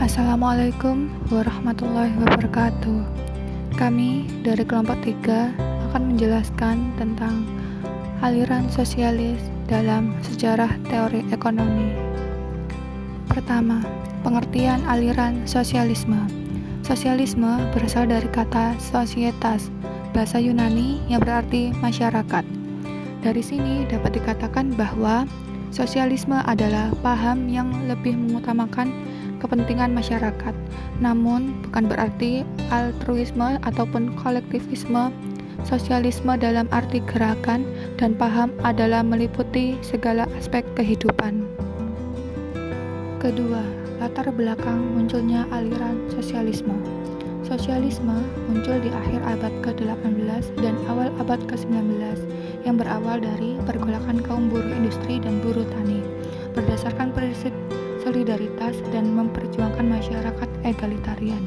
Assalamualaikum warahmatullahi wabarakatuh. Kami dari kelompok 3 akan menjelaskan tentang aliran sosialis dalam sejarah teori ekonomi. Pertama, pengertian aliran sosialisme. Sosialisme berasal dari kata societas, bahasa Yunani yang berarti masyarakat. Dari sini dapat dikatakan bahwa sosialisme adalah paham yang lebih mengutamakan kepentingan masyarakat, namun bukan berarti altruisme ataupun kolektivisme. Sosialisme dalam arti gerakan dan paham adalah meliputi segala aspek kehidupan. Kedua, latar belakang munculnya aliran sosialisme. Sosialisme muncul di akhir abad ke-18 dan awal abad ke-19 yang berawal dari pergolakan kaum buruh industri dan buruh tani berdasarkan prinsip solidaritas dan memperjuangkan masyarakat egalitarian,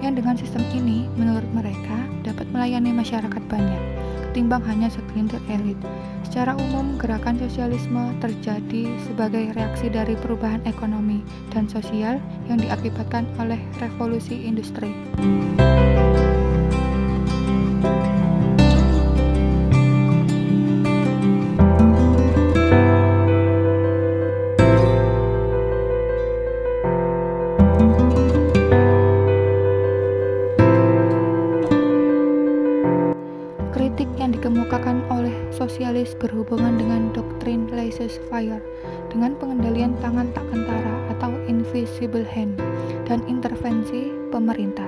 yang dengan sistem ini menurut mereka dapat melayani masyarakat banyak ketimbang hanya segelintir elit. Secara umum, gerakan sosialisme terjadi sebagai reaksi dari perubahan ekonomi dan sosial yang diakibatkan oleh revolusi industri. Kritik yang dikemukakan oleh sosialis berhubungan dengan doktrin laissez-faire, dengan pengendalian tangan tak kentara atau invisible hand, dan intervensi pemerintah.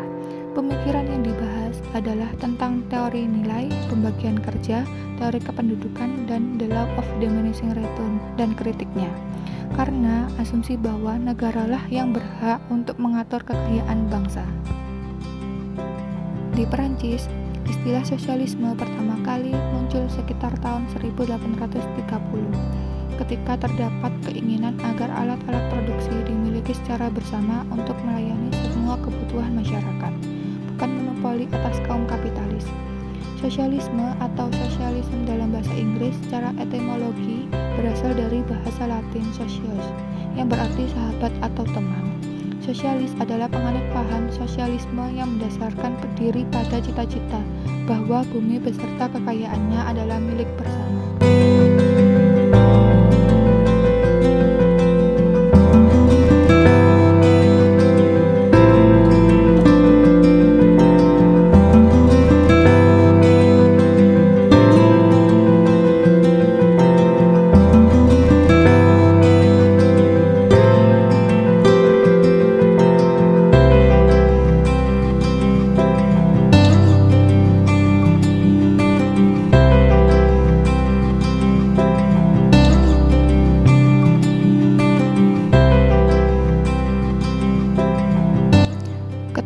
Pemikiran yang dibahas adalah tentang teori nilai, pembagian kerja, teori kependudukan, dan the law of diminishing return, dan kritiknya. Karena asumsi bahwa negaralah yang berhak untuk mengatur kekayaan bangsa. Di Perancis, istilah sosialisme pertama kali muncul sekitar tahun 1830 ketika terdapat keinginan agar alat-alat produksi dimiliki secara bersama untuk melayani semua kebutuhan masyarakat, bukan monopoli atas kaum kapitalis. Sosialisme atau sosialisme dalam bahasa Inggris secara etimologi berasal dari bahasa Latin socios, yang berarti sahabat atau teman. Sosialis adalah penganut paham sosialisme yang mendasarkan berdiri pada cita-cita bahwa bumi beserta kekayaannya adalah milik bersama.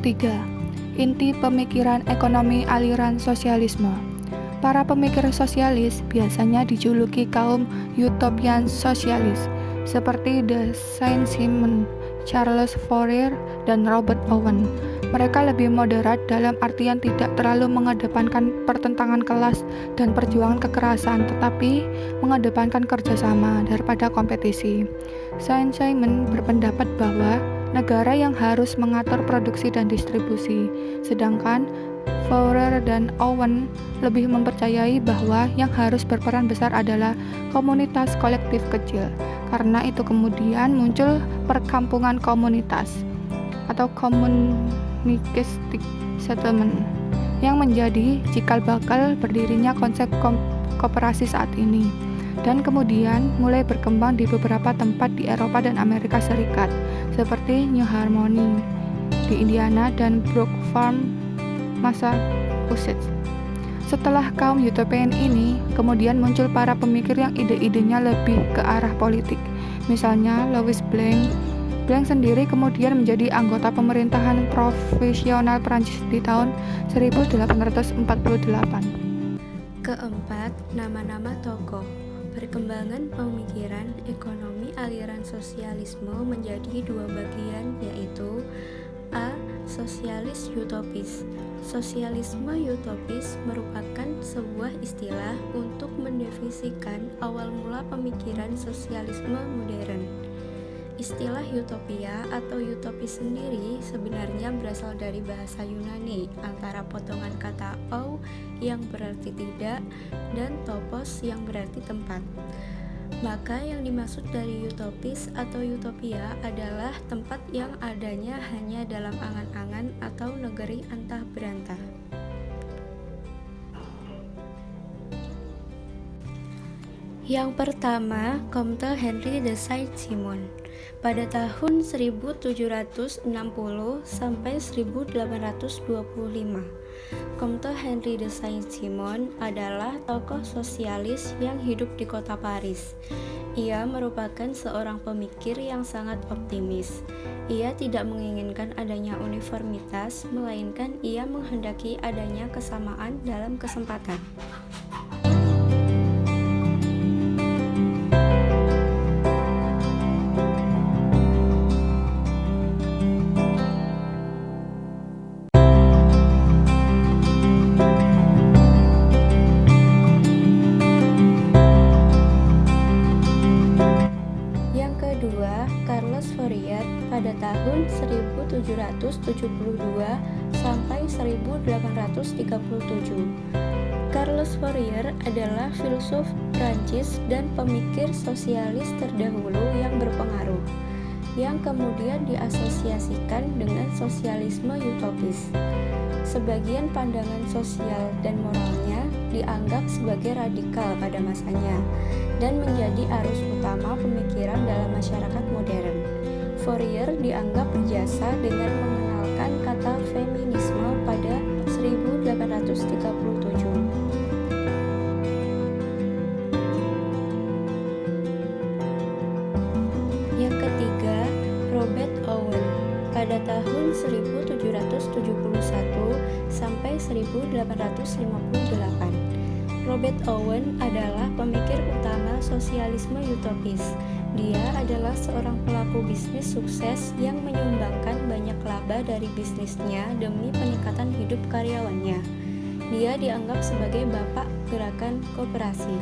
Ketiga, inti pemikiran ekonomi aliran sosialisme. Para pemikir sosialis biasanya dijuluki kaum utopian sosialis, seperti de Saint-Simon, Charles Fourier, dan Robert Owen. Mereka lebih moderat dalam artian tidak terlalu mengedepankan pertentangan kelas dan perjuangan kekerasan, tetapi mengedepankan kerjasama daripada kompetisi. Saint-Simon berpendapat bahwa negara yang harus mengatur produksi dan distribusi, sedangkan Fourier dan Owen lebih mempercayai bahwa yang harus berperan besar adalah komunitas kolektif kecil. Karena itu kemudian muncul perkampungan komunitas atau communistic settlement yang menjadi cikal bakal berdirinya konsep koperasi saat ini, dan kemudian mulai berkembang di beberapa tempat di Eropa dan Amerika Serikat seperti New Harmony di Indiana dan Brook Farm, Massachusetts. Setelah kaum utopian ini, kemudian muncul para pemikir yang ide-idenya lebih ke arah politik. Misalnya Louis Blanc. Blanc sendiri kemudian menjadi anggota pemerintahan provisional Prancis di tahun 1848. Keempat, nama-nama tokoh. Perkembangan pemikiran ekonomi aliran sosialisme menjadi dua bagian, yaitu A. Sosialis utopis. Sosialisme utopis merupakan sebuah istilah untuk mendefinisikan awal mula pemikiran sosialisme modern. Istilah utopia atau utopis sendiri sebenarnya berasal dari bahasa Yunani antara potongan kata ou yang berarti tidak dan topos yang berarti tempat. Maka yang dimaksud dari utopis atau utopia adalah tempat yang adanya hanya dalam angan-angan atau negeri antah berantah. Yang pertama, Comte Henri de Saint-Simon. Pada tahun 1760 sampai 1825, Comte Henri de Saint-Simon adalah tokoh sosialis yang hidup di kota Paris. Ia merupakan seorang pemikir yang sangat optimis. Ia tidak menginginkan adanya uniformitas, melainkan ia menghendaki adanya kesamaan dalam kesempatan. Carlos Fourier pada tahun 1772 sampai 1837. Carlos Fourier adalah filsuf Prancis dan pemikir sosialis terdahulu yang berpengaruh, yang kemudian diasosiasikan dengan sosialisme utopis. Sebagian pandangan sosial dan moralnya dianggap sebagai radikal pada masanya dan menjadi arus utama pemikiran dalam masyarakat modern. Fourier dianggap berjasa dengan mengenalkan kata feminisme pada 1837. Yang ketiga, Robert Owen pada tahun 1771 sampai 1858. Robert Owen adalah pemikir utama sosialisme utopis. Dia adalah seorang pelaku bisnis sukses yang menyumbangkan banyak laba dari bisnisnya demi peningkatan hidup karyawannya. Dia dianggap sebagai bapak gerakan koperasi.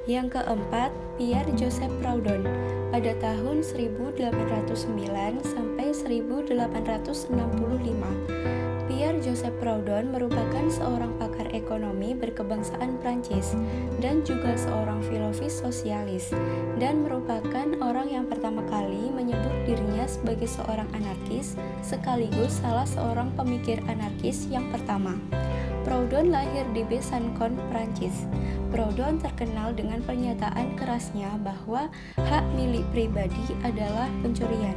Yang keempat, Pierre Joseph Proudhon pada tahun 1809 sampai 1865. Pierre Joseph Proudhon merupakan seorang pakar ekonomi berkebangsaan Prancis dan juga seorang filosofis sosialis, dan merupakan orang yang pertama kali menyebut dirinya sebagai seorang anarkis sekaligus salah seorang pemikir anarkis yang pertama. Proudhon lahir di Besançon, Prancis. Proudhon terkenal dengan pernyataan kerasnya bahwa hak milik pribadi adalah pencurian.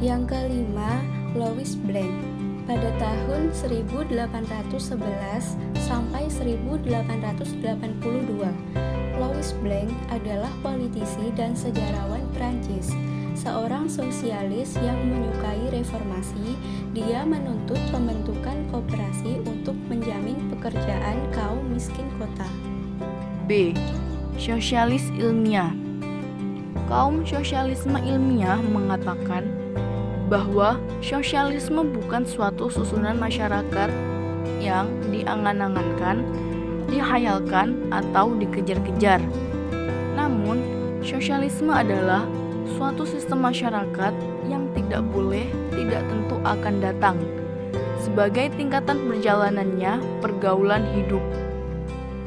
Yang kelima, Louis Blanc pada tahun 1811 sampai 1882. Louis Blanc adalah politisi dan sejarawan Prancis. Seorang sosialis yang menyukai reformasi, dia menuntut pembentukan koperasi untuk menjamin pekerjaan kaum miskin kota. B. Sosialis ilmiah. Kaum sosialisme ilmiah mengatakan bahwa sosialisme bukan suatu susunan masyarakat yang diangan-angankan, dihayalkan, atau dikejar-kejar. Namun, sosialisme adalah suatu sistem masyarakat yang tidak boleh, tidak tentu akan datang, sebagai tingkatan berjalanannya pergaulan hidup.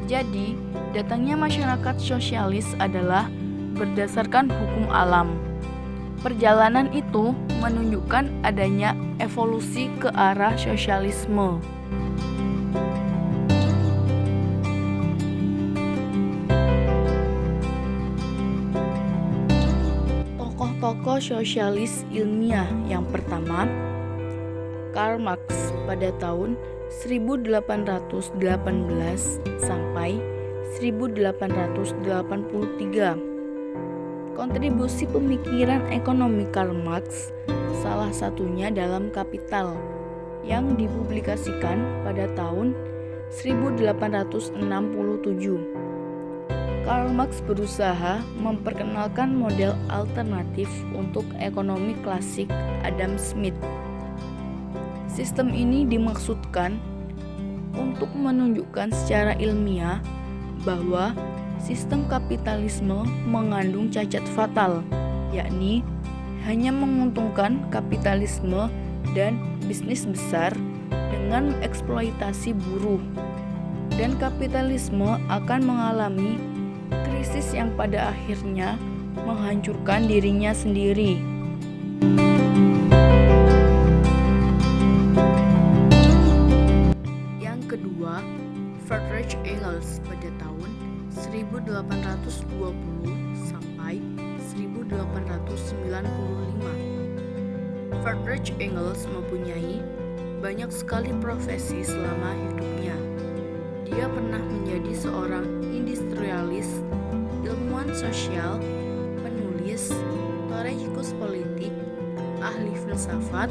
Jadi, datangnya masyarakat sosialis adalah berdasarkan hukum alam. Perjalanan itu menunjukkan adanya evolusi ke arah sosialisme. Tokoh sosialis ilmiah yang pertama, Karl Marx pada tahun 1818 sampai 1883. Kontribusi pemikiran ekonomi Karl Marx salah satunya dalam Kapital yang dipublikasikan pada tahun 1867. Karl Marx berusaha memperkenalkan model alternatif untuk ekonomi klasik Adam Smith. Sistem ini dimaksudkan untuk menunjukkan secara ilmiah bahwa sistem kapitalisme mengandung cacat fatal, yakni hanya menguntungkan kapitalisme dan bisnis besar dengan eksploitasi buruh, dan kapitalisme akan mengalami krisis yang pada akhirnya menghancurkan dirinya sendiri. Yang kedua, Friedrich Engels pada tahun 1820 sampai 1895. Friedrich Engels mempunyai banyak sekali profesi selama hidupnya. Dia pernah menjadi seorang industrialis, ilmuwan sosial, penulis, teoretikus politik, ahli filsafat,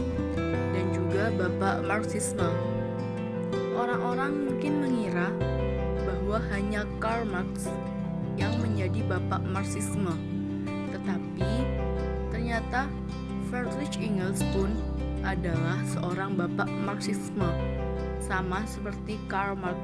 dan juga bapak Marxisme. Orang-orang mungkin mengira bahwa hanya Karl Marx yang menjadi bapak Marxisme, tetapi ternyata Friedrich Engels pun adalah seorang bapak Marxisme, sama seperti Karl Marx.